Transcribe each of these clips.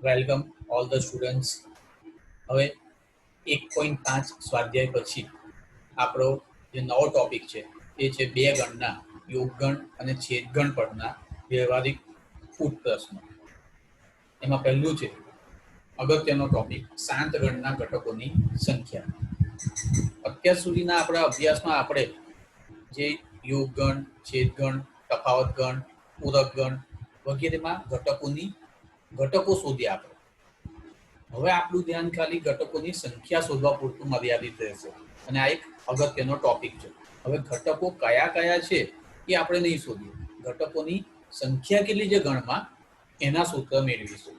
Welcome all the students. હવે 1.5 સ્વાધ્યાય પછી આપણો જે નવો ટોપિક છે એ છે બે ગણના યોગગણ અને છેદગણ પરના વ્યવહારિક ઉત્પ્રશ્નો. એમાં પહેલું છે અગત્યનો ટોપિક શાંત ગણના ઘટકોની સંખ્યા. અત્યાર સુધીના આપણા અભ્યાસમાં આપણે જે યોગગણ, છેદગણ, તફાવત ગણ, પૂરક ગણ વગેરેમાં ઘટકો શોધ્યા આપણે. હવે આપણું ધ્યાન ખાલી ઘટકોની સંખ્યા શોધવા પૂરતું મર્યાદિત રહેશે અને આ એક અગત્યનો ટોપિક છે. હવે ઘટકો કયા કયા છે એ આપણે નહીં શોધીએ, ઘટકોની સંખ્યા કેટલી છે ગણમાં એના સૂત્ર મેળવીશું.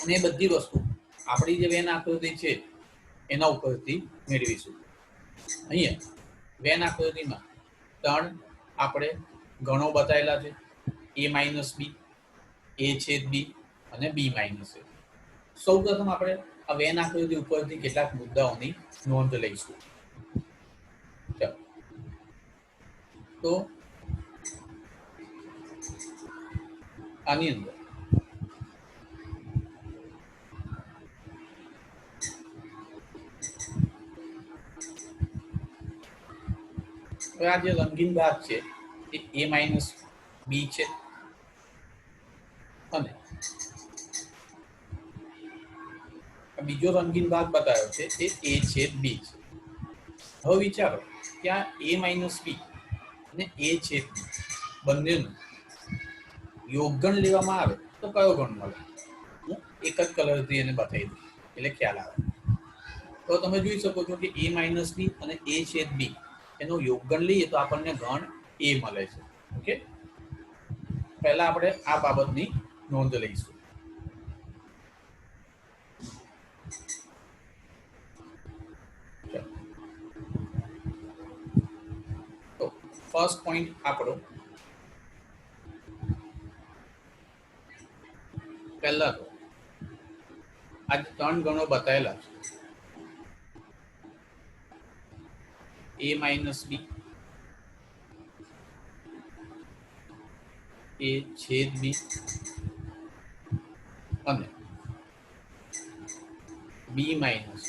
અને એ બધી વસ્તુ આપણી જે વેન આકૃતિ છે એના ઉપરથી મેળવીશું. અહીંયા વેન આકૃતિમાં 3 આપણે ગણો બતાવેલા છે, a માઇનસ બી, a છેદ બી અને b માઇનસ એ. સૌ પ્રથમ આપણે આ વેન આકૃતિ ઉપરથી કેટલાક મુદ્દાઓની નોંધ લઈશું. તો આની અંદર આ જે રંગીન ભાગ છે એ a માઇનસ બી છે અને બીજો રંગીન ભાગ બતાવ્યો છે એ a છેદ બી છે. હવે વિચારો કે આ a માઇનસ બી અને a છેદ બી બંનેનું યોગગણ લેવામાં આવે તો કયો ગણ મળે? હું એક જ કલરથી એને બતાવી દઉં એટલે ખ્યાલ આવે. તો તમે જોઈ શકો છો કે a માઇનસ બી અને a છેદ બી એનો યોગગણ લઈએ તો આપણને ગણ a મળે છે. ઓકે, પહેલા આપણે આ બાબતની નોંધ લઈશું. તો ફર્સ્ટ પોઈન્ટ આપણો પહેલા તો આ 3 ગણો બતાવેલા છે a માઇનસ બી, a છેદ બી અને b માઇનસ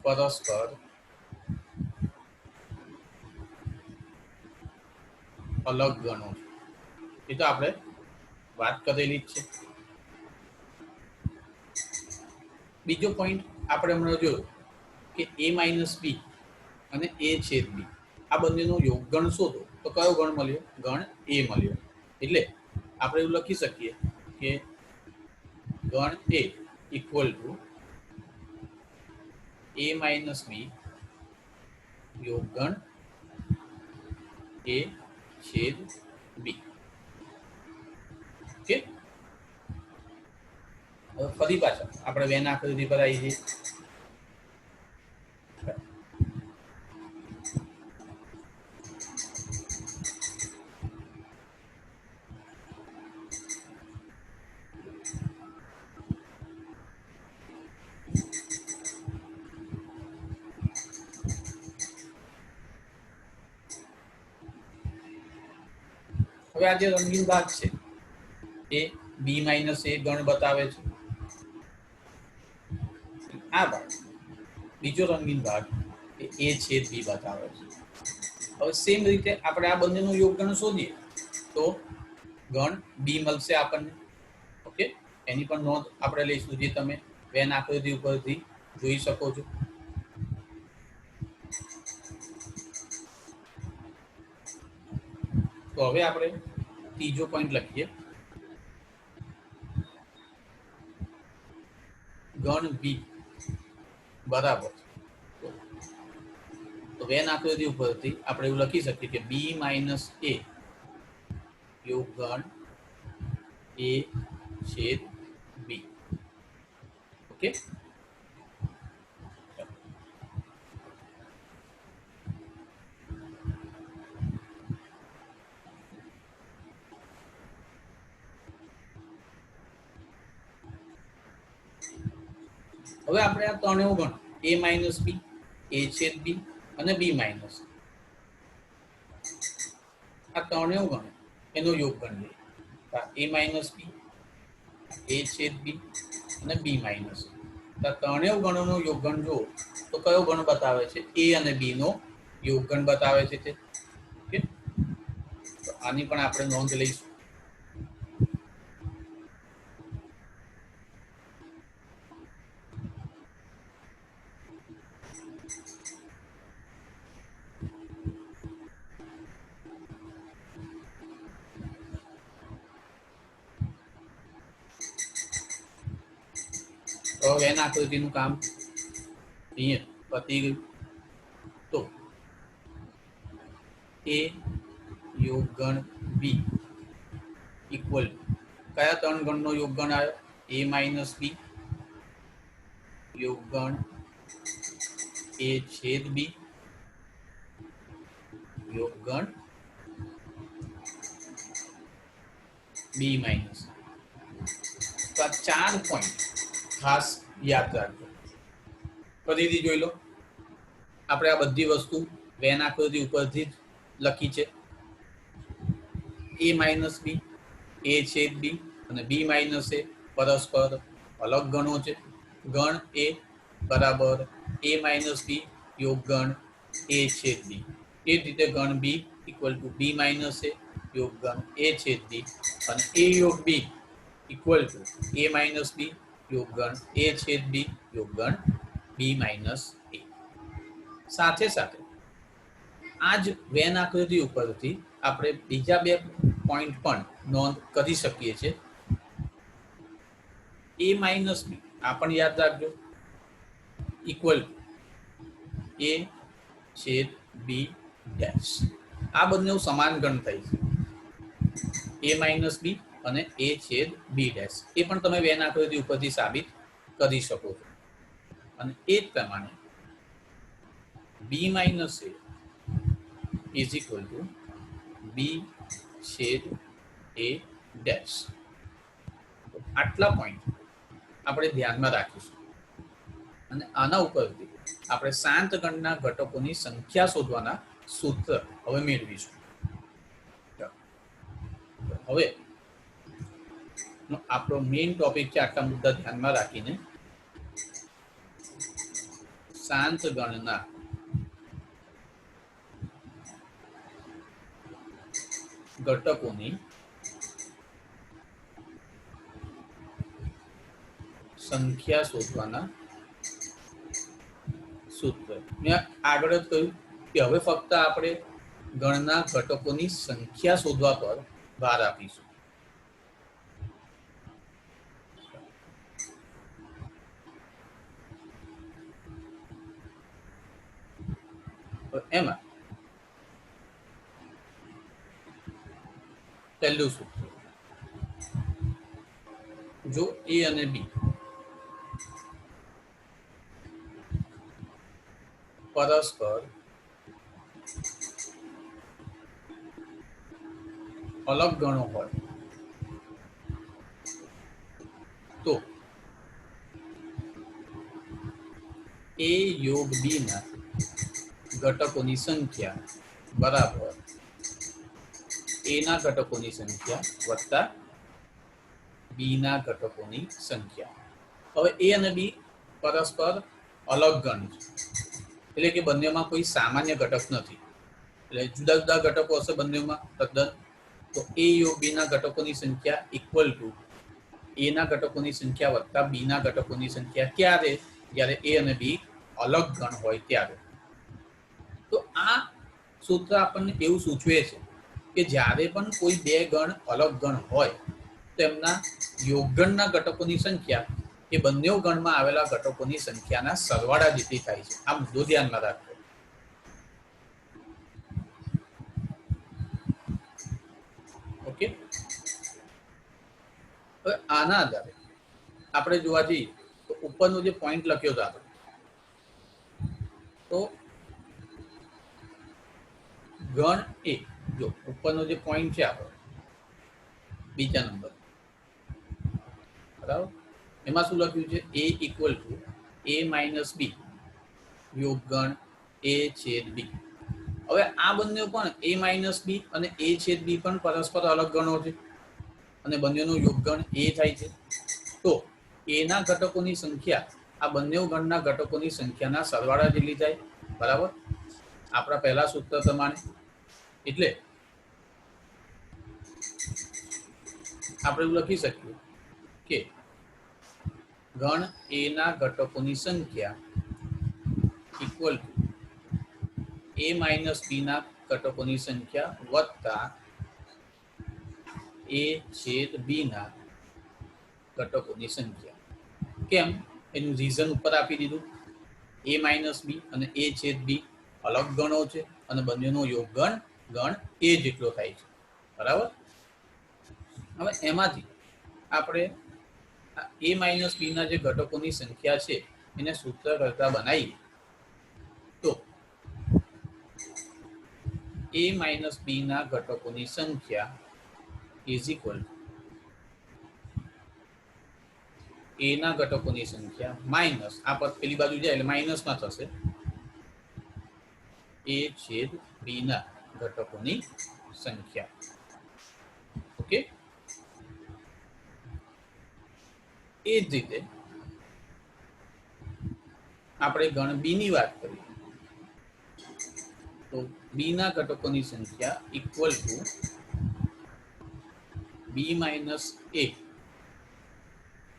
પરસ્પર અલગ ગણો છે. એ તો આપણે વાત કરેલી જ છે. બીજો પોઈન્ટ આપણે હમણાં જોયું કે a માઇનસ બી અને a છેદ બી આ બંનેનો યોગગણ શોધો તો કયો ગણ મળ્યો? ગણ a મળ્યો. એટલે આપણે એવું લખી શકીએ કે ગણ a equal to a minus B યોગગણ a છેદ બી. ઓકે, હવે ફરી પાછા આપણે વેન આકૃતિ પર આવી જઈએ. હવે આ જે રંગીન ભાગ છે એ બી માઇનસ એ ગણ બતાવે છે. આ ભાગ બીજો રંગીન ભાગ એ a છેદ બી બતાવે છે. હવે સેમ રીતે આપણે આ બંનેનું યોગગણ શોધીએ તો ગણ બી મળશે આપણને. ઓકે, એની પણ નોંધ આપણે લઈશું જે તમે વેન આકૃતિ ઉપરથી જોઈ શકો છો. તો હવે આપણે ત્રીજો પોઈન્ટ લખીએ. ગણ બી બરાબર, તો વેન આકૃતિ ઉપરથી આપણે એવું લખી શકીએ કે બી માઇનસ એ યોગગણ a છેદ બી. ઓકે, હવે આપણે આ ત્રણેય ગણ a માઇનસ બી, a છેદ બી અને b માઇનસ આ ત્રણેય ગણ એનો યોગગણ લઈએ. એ માઇનસ બી, એ છેદ બી અને બી માઇનસ એ. ત્રણેય ગણોનો યોગગણ જો તો કયો ગણ બતાવે છે? એ અને બી નો યોગગણ બતાવે છે તે. ઓકે, તો આની પણ આપણે નોંધ લઈશું. તો વેન આકૃતિનું કામ અહીંયા પતી ગયું. તો એ યોગગણ બી ઇક્વલ કયા ત્રણ ગણનો યોગગણ આવ્યો? એ માઇનસ બી, યોગગણ એ છેદ બી, યોગગણ બી માઇનસ. તો આ 4 પોઈન્ટ ખાસ યાદ રાખજો. ફરીથી જોઈ લો, આપણે આ બધી વસ્તુ વેન આકૃતિ ઉપરથી જ લખી છે. એ માઇનસ બી, એ છેદ બી અને બી માઇનસ એ પરસ્પર અલગ ગણો છે. ગણ એ બરાબર એ માઇનસ બી યોગગણ એ છેદ બી. એ જ રીતે ગણ બી ઇક્વલ ટુ બી માઇનસ એ યોગગણ એ છેદ બી અને એ યોગ બી equal to A minus B યોગગણ એ છેદ બી યોગગણ બી માઇનસ એ. સાથે સાથે આ જ વેન આકૃતિ ઉપરથી આપણે બીજા બે પોઈન્ટ પણ નોંધ કરી શકીએ છીએ. એ માઇનસ બી આ પણ યાદ રાખજો ઇક્વલ એ છેદ બી ડેશ. આ બંને સમાન ગણ થાય છે, એ માઇનસ બી અને એ છેદ બી ડેશ. એ પણ તમે વેન આકૃતિ ઉપરથી સાબિત કરી શકો છો. અને એ જ પ્રમાણે B minus A is equal to B છેદ એ ડેશ. આટલા પોઈન્ટ આપણે ધ્યાનમાં રાખીશું અને આના ઉપરથી આપણે શાંત ગણના ઘટકોની સંખ્યા શોધવાના સૂત્ર હવે મેળવીશું. હવે આપણો મેઇન ટોપિક છે. આટલા મુદ્દા ધ્યાનમાં રાખીને શાંત ગણના ઘટકોની સંખ્યા શોધવાના સૂત્ર. મેં આગળ જ કહ્યું કે હવે ફક્ત આપણે ગણના ઘટકોની સંખ્યા શોધવા પર ભાર આપીશું. એમાં પહેલું સૂત્ર, જો એ અને બી પરસ્પર અલગ ગણો હોય તો એ યોગ બી ના ઘટકોની સંખ્યા બરાબર એ ના ઘટકોની સંખ્યા વત્તા બી ના ઘટકોની સંખ્યા. હવે એ અને બી પરસ્પર અલગ ગણ છે, એટલે કે બંનેમાં કોઈ સામાન્ય ઘટક નથી. એટલે જુદા જુદા ઘટકો હશે બંનેમાં તદ્દન. તો એ યોગ બી ના ઘટકોની સંખ્યા ઇક્વલ ટુ એ ના ઘટકોની સંખ્યા વત્તા બી ના ઘટકોની સંખ્યા. ક્યારે? જ્યારે એ અને બી અલગ ગણ હોય ત્યારે. તો આ સૂત્ર આપણને એવું સૂચવે છે કે જ્યારે પણ કોઈ બે ગણ અલગ ગણ હોય તો એમના યોગગણના ઘટકોની સંખ્યા એ બંને ગણમાં આવેલા ઘટકોની સંખ્યાના સરવાળા જેટલી થાય છે. આ મુદ્દો ધ્યાનમાં રાખજો. ઓકે, હવે આના આધારે આપણે જોવા જઈએ તો ઉપરનો જે પોઈન્ટ લખ્યો હતો આપણે, તો ગણ એ, જો ઉપરનો જે પોઈન્ટ છે આપણો બીજા નંબર, બરાબર, એમાં શું લખ્યું છે? એ equal to A minus B યોગગણ એ છેદ બી. હવે આ બંને પણ એ માઇનસ બી અને એ છેદ બી પણ પરસ્પર અલગ ગણો છે. અને બંનેનું યોગગણ એ થાય છે, તો એના ઘટકોની સંખ્યા આ બંને ગણના ઘટકોની સંખ્યાના સરવાળા જેટલી થાય, બરાબર, આપણા પહેલા સૂત્ર પ્રમાણે. એટલે આપણે એવું લખી શકીએ કે ગણ એ ના ઘટકોની સંખ્યા ઇક્વલ ટુ એ માઇનસ બી ના ઘટકોની સંખ્યા વત્તા એ છેદ બી ના ઘટકોની સંખ્યા. કેમ? એનું રીઝન ઉપર આપી દીધું. એ માઇનસ બી અને એ છેદ બી અલગ ગણો છે અને બંનેનો યોગગણ ગણ એ જેટલો થાય છે, બરાબર. હવે એમાંથી આપણે એ માઇનસ બી ના જે ઘટકોની સંખ્યા છે એને સૂત્ર કરતા બનાવીએ તો એ માઇનસ બી ના ઘટકોની સંખ્યા ઇઝ ઇક્વલ એ ના ઘટકોની સંખ્યા માઇનસ આ પદ પેલી બાજુ જાય એટલે માઇનસમાં થશે એ છેદ બી ના ઘટકોની સંખ્યા. ઓકે, એ જ રીતે આપણે ગણ બી ની વાત કરીએ તો બી ના ઘટકોની સંખ્યા ઇક્વલ ટુ બી માઇનસ એ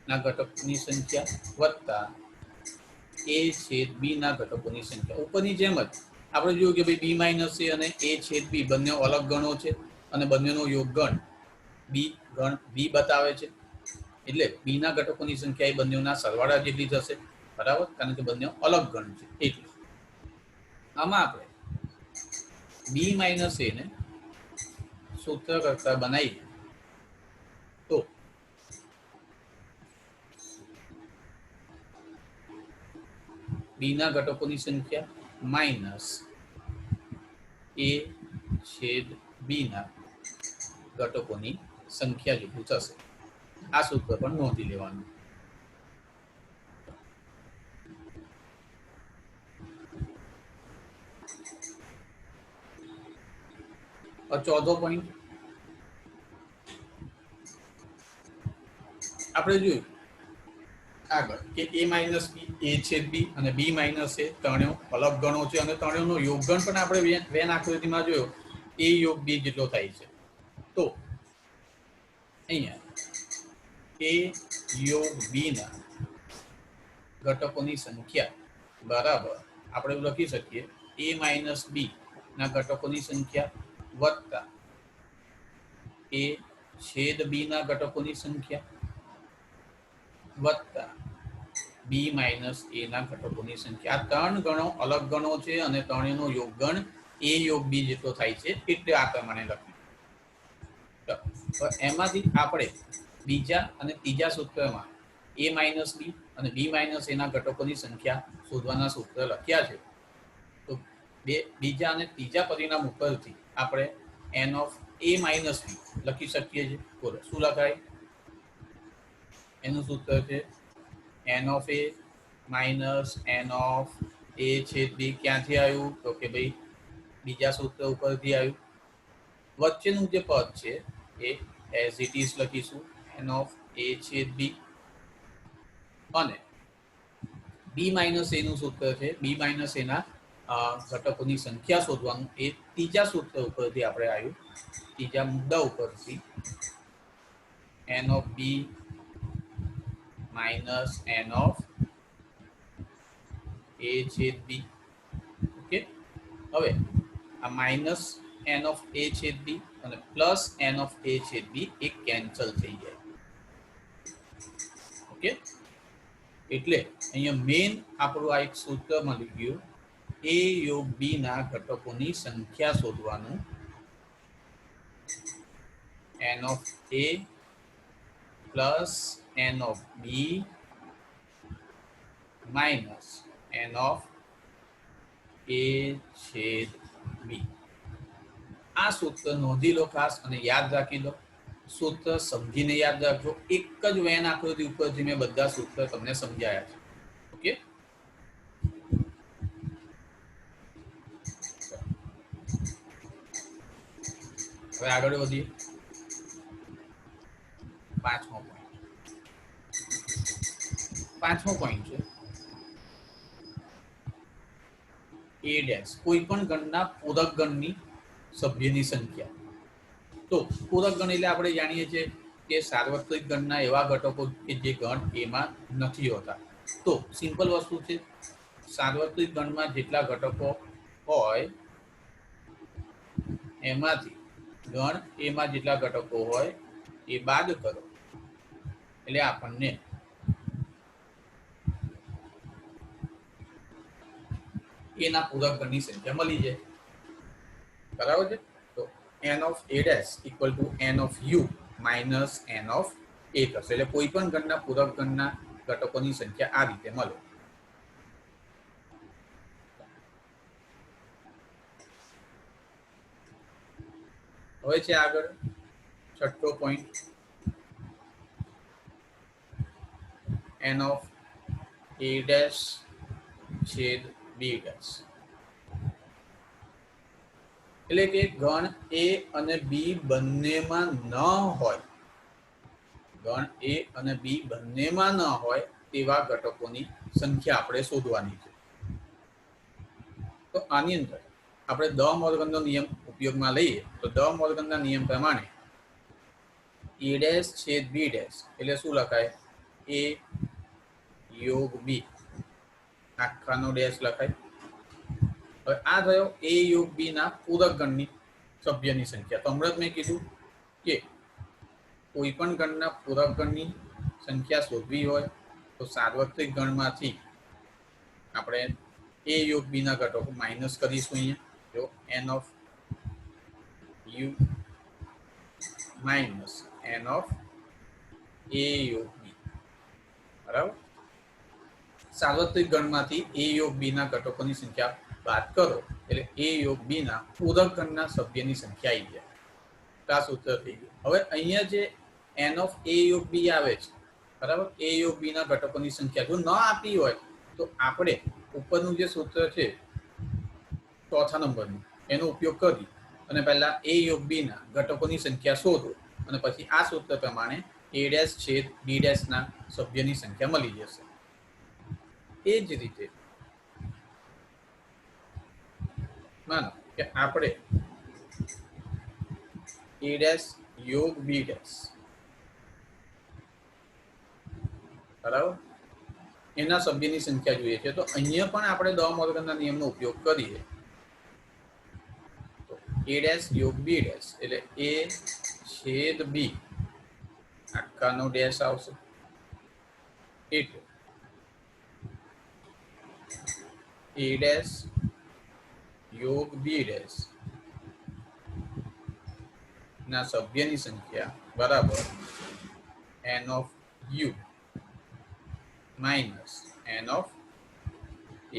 ના ઘટકોની સંખ્યા વત્તા એ છેદ બી ના ઘટકોની સંખ્યા. ઉપરની જેમ જ આપણે જોયું કે ભાઈ બી માઇનસ એ અને એ છેદ બી બંને અલગ ગણો છે અને બંનેનો યોગગણ ગણ બી બતાવે છે, એટલે બી ના ઘટકોની સંખ્યા એ બંનેના સરવાળા જેટલી થશે, બરાબર, કારણ કે બંને અલગ ગણ છે. એટલે આમાં આપણે બી માઇનસ એ ને સૂત્ર કરતા બનાવી તો બી ના ઘટકોની સંખ્યા માઇનસ એ છેદ બી ના ઘટકોની સંખ્યા જેટલું થશે. આ સૂત્ર પણ નોંધી લેવાનું. ચોથો પોઈન્ટ આપણે જોયું આગળ કે એ માઇનસ બી, એ છેદ બી અને બી માઇનસ એ ત્રણેય અલગ ગણો છે અને ત્રણેયનો યોગગણ પણ આપણે વેન આકૃતિમાં જોયો એ યોગ બી જેટલો થાય છે. તો અહીંયા એ યોગ બી ના ઘટકોની સંખ્યા બરાબર આપણે એવું લખી શકીએ એ માઇનસ બી ના ઘટકોની સંખ્યા વત્તા એ છેદ બી ના ઘટકોની સંખ્યા વત્તા બી માઇનસ એ ના ઘટકોની સંખ્યા. આ ત્રણ ગણો અલગ ગણો છે અને ત્રણેયનો યોગગણ એ યોગ બી જેટલો થાય છે, એટલે આ પ્રમાણે લખ્યું. તો એમાંથી આપણે બીજા અને ત્રીજા સૂત્રમાં એ માઇનસ બી અને બી માઇનસ એના ઘટકોની સંખ્યા શોધવાના સૂત્ર લખ્યા છે. તો બીજા અને ત્રીજા પરિણામ ઉપરથી આપણે n of A minus B લખી શકીએ છીએ. બોલો શું લખાય? એનું સૂત્ર છે n of A minus N of A છેદ બી. ક્યાંથી આવ્યું? તો કે ભાઈ બીજા સૂત્ર ઉપરથી આવ્યું. વચ્ચેનું જે પદ છે એ એઝ ઇટ ઇઝ લખીશું એન ઓફ એ છેદ બી અને બી માઇનસ એનું સૂત્ર છે બી માઇનસ એના ઘટકોની સંખ્યા શોધવાનું એ ત્રીજા સૂત્ર ઉપરથી આપણે આવ્યું. ત્રીજા મુદ્દા ઉપરથી n of B minus N of A છેદ બી. ઓકે, હવે આ માઇનસ એન ઓફ એ છેદ બી અને પ્લસ એન ઓફ એ છેદ બી એ કેન્સલ થઈ જાય. ઓકે, એટલે અહીંયા મેઇન આપણું આ એક સૂત્ર મળી ગયું એ યોગ બી ના ઘટકોની સંખ્યા શોધવાનું n of A plus n of B minus N of A છેદ બી. આ સૂત્ર નોંધી લો ખાસ અને યાદ રાખી લો. સૂત્ર સમજીને યાદ રાખજો. એક જ વેન આકૃતિ ઉપરથી મેં બધા સૂત્ર તમને સમજાયા છે. ઓકે, હવે આગળ વધીએ. પાંચમો પોઈન્ટ છે એ ડેશ, કોઈ પણ ગણના પૂરક ગણની સભ્યની સંખ્યા. તો પૂરક ગણ એટલે આપણે જાણીએ છીએ કે સાર્વત્રિક ગણના એવા ઘટકો કે જે ગણ એમાં નથી હોતા. તો સિમ્પલ વસ્તુ છે, સાર્વત્રિક ગણમાં જેટલા ઘટકો હોય એમાંથી ગણ એમાં જેટલા ઘટકો હોય એ બાદ કરો એટલે આપણને એના પૂરક ગણની સંખ્યા મળી જાય. બરાબર છે. તો n of a dash equal to n of u minus n of a થશે. એટલે કોઈ પણ ગણના પૂરક ગણના ઘટકોની સંખ્યા આ રીતે મળે. હવે છે આગળ છઠ્ઠો point, n of a dash છેદ b dash. એટલે કે ગણ a અને b બંનેમાં ન હોય, ગણ a અને b બંનેમાં ન હોય તેવા ઘટકોની સંખ્યા આપણે શોધવાની છે. તો આની અંદર આપણે દ મોર્ગનનો નિયમ ઉપયોગમાં લઈએ તો દ મોર્ગનના નિયમ પ્રમાણે a ડેશ છેદ b ડેશ એટલે શું લખાય? a યોગ b આખાનો ડેશ લખાય. હવે આ થયો a યોગ b ના પૂરક ગણની સભ્યની સંખ્યા. તો હમણાં જ મેં કીધું કે કોઈ પણ ગણના પૂરક ગણની સંખ્યા શોધવી હોય તો સાર્વત્રિક ગણમાંથી આપણે a યોગ b ના ઘટકો માઇનસ કરીશું. અહીંયા જો n of u minus n of a યોગ b. બરાબર. સાર્વત્રિક ગણમાંથી a યોગ b ના ઘટકોની સંખ્યા બાદ કરો એટલે a યોગ b ના પૂરક ગણના સભ્યની સંખ્યા આવી જાય. આ સૂત્ર થઈ ગયું. હવે અહીંયા જે n of a યોગ b આવે છે, બરાબર, a યોગ b ના ઘટકોની સંખ્યા જો ન આપી હોય તો આપણે ઉપરનું જે સૂત્ર છે ચોથા નંબરનું એનો ઉપયોગ કરી અને પહેલા a યોગ b ના ઘટકોની સંખ્યા શોધો અને પછી આ સૂત્ર પ્રમાણે a ડેશ છેદ b ડેશ ના સભ્યની સંખ્યા મળી જશે. એ જ રીતે માનો કે આપણે a ડેશ યોગ b ડેશ, બરાબર, એના સભ્યની સંખ્યા જોઈએ છે. તો અહીંયા પણ આપણે દ મોર્ગનના નિયમનો ઉપયોગ કરીએ તો a ડેશ યોગ b ડેશ એટલે a છેદ b આખાનો ડેશ આવશે. એટલે a ડેશ યોગ b ડેશ ના સભ્યની સંખ્યા બરાબર n of u minus n of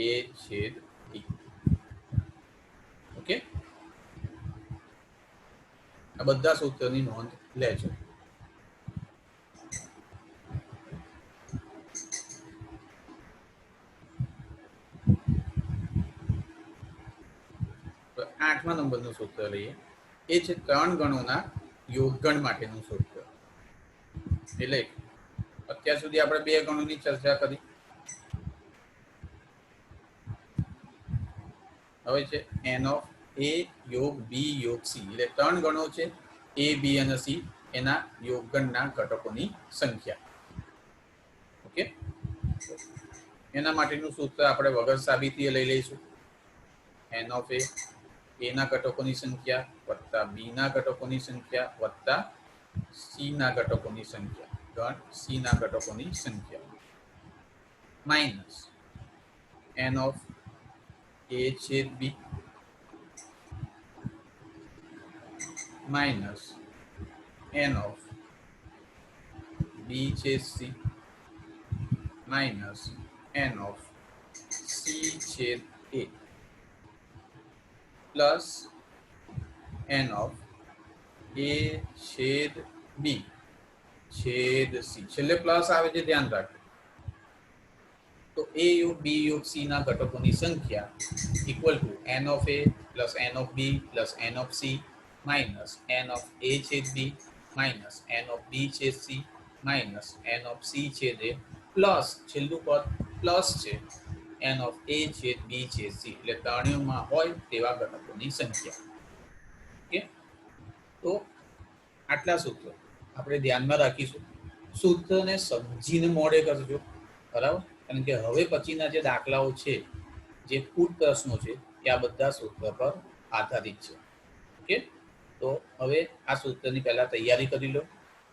a છેદ b. ઓકે, આ બધા સૂત્રોની નોંધ લેજો. આઠમા નંબરનું સૂત્ર લઈએ. એ છે ત્રણ ગણોના યોગગણ માટેનું સૂત્ર. એટલે અત્યાર સુધી આપણે બે ગણોની ચર્ચા કરી. હવે છે n of a યોગ b યોગ c એટલે ત્રણ ગણો છે a b અને c એના યોગગણના ઘટકોની સંખ્યા. ઓકે, એના માટેનું સૂત્ર આપણે વગર સાબિતીએ લઈ લઈશું. n of a ના ઘટકોની સંખ્યા વત્તા b ના ઘટકોની સંખ્યા વત્તા c ના ઘટકોની સંખ્યા, ગણ c ના ઘટકોની સંખ્યા માઇનસ n of a છેદ b minus n of b છેદ c minus n of c છેદ a plus n of a છેદ b છેદ c. છેલ્લે પ્લસ આવે છે, ધ્યાન રાખજો. તો a યોગ b યોગ c ના ઘટકોની સંખ્યા equal to n of a plus n of b plus n of c minus n of a છેદ b minus n of b છેદ c minus N of C છેદ એ પ્લસ છેલ્લું પદ plus છે n of A છેદ બી છેદ C, એટલે ત્રણેયમાં હોય તેવા ઘટકોની સંખ્યા. ઓકે, તો આટલા સૂત્રો આપણે ધ્યાનમાં રાખીશું. સૂત્રને સમજીને મોડે કરજો, બરાબર? કારણ કે હવે પછીના જે દાખલાઓ છે, જે કુટ પ્રશ્નો છે, એ આ બધા સૂત્ર પર આધારિત છે. ઓકે, તો હવે આ સૂત્રની પહેલાં તૈયારી કરી લો,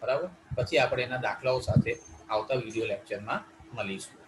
બરાબર? પછી આપણે એના દાખલાઓ સાથે આવતા વિડીયો લેક્ચરમાં મળીશું.